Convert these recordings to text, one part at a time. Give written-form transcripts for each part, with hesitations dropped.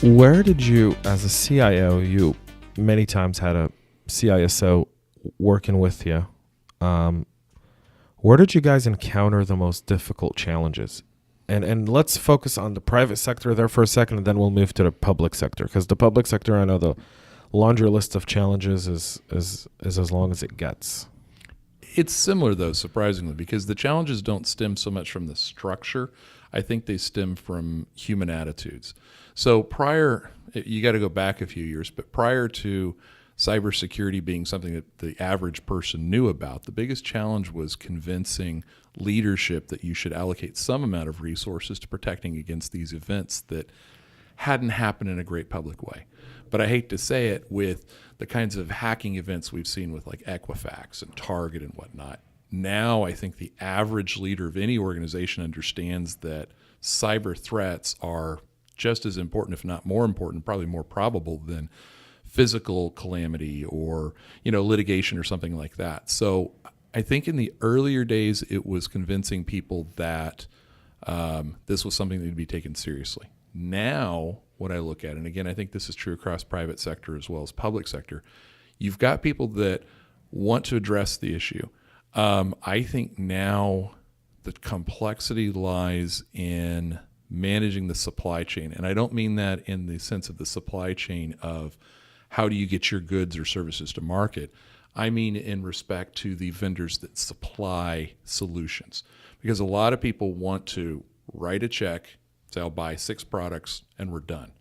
Where did you, as a CIO, you many times had a CISO working with you. Where did you guys encounter the most difficult challenges? And let's focus on the private sector there for a second, and then we'll move to the public sector. Because the public sector, I know the laundry list of challenges is as long as it gets. It's similar, though, surprisingly, because the challenges don't stem so much from the structure. I think they stem from human attitudes. So you got to go back a few years, but prior to cybersecurity being something that the average person knew about, the biggest challenge was convincing leadership that you should allocate some amount of resources to protecting against these events that hadn't happened in a great public way. But I hate to say it, with the kinds of hacking events we've seen with like Equifax and Target and whatnot, now I think the average leader of any organization understands that cyber threats are just as important, if not more important, probably more probable than physical calamity or, litigation or something like that. So I think in the earlier days, it was convincing people that this was something that would be taken seriously. Now, what I look at, and again, I think this is true across private sector as well as public sector, you've got people that want to address the issue. I think now the complexity lies in managing the supply chain. And I don't mean that in the sense of the supply chain of how do you get your goods or services to market. I mean in respect to the vendors that supply solutions. Because a lot of people want to write a check, say I'll buy 6 products and we're done.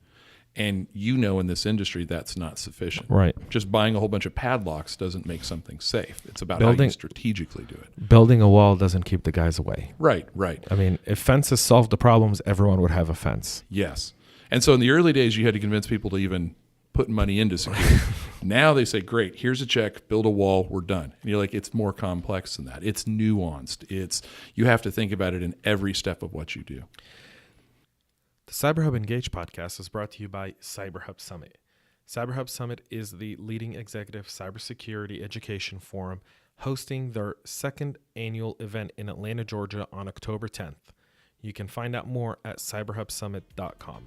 And in this industry, that's not sufficient. Right. Just buying a whole bunch of padlocks doesn't make something safe. It's about how you strategically do it. Building a wall doesn't keep the guys away. Right. I mean, if fences solved the problems, everyone would have a fence. Yes. And so in the early days, you had to convince people to even put money into security. Now they say, great, here's a check, build a wall, we're done. And you're like, it's more complex than that. It's nuanced. You have to think about it in every step of what you do. The CyberHub Engage podcast is brought to you by CyberHub Summit. CyberHub Summit is the leading executive cybersecurity education forum, hosting their second annual event in Atlanta, Georgia on October 10th. You can find out more at cyberhubsummit.com.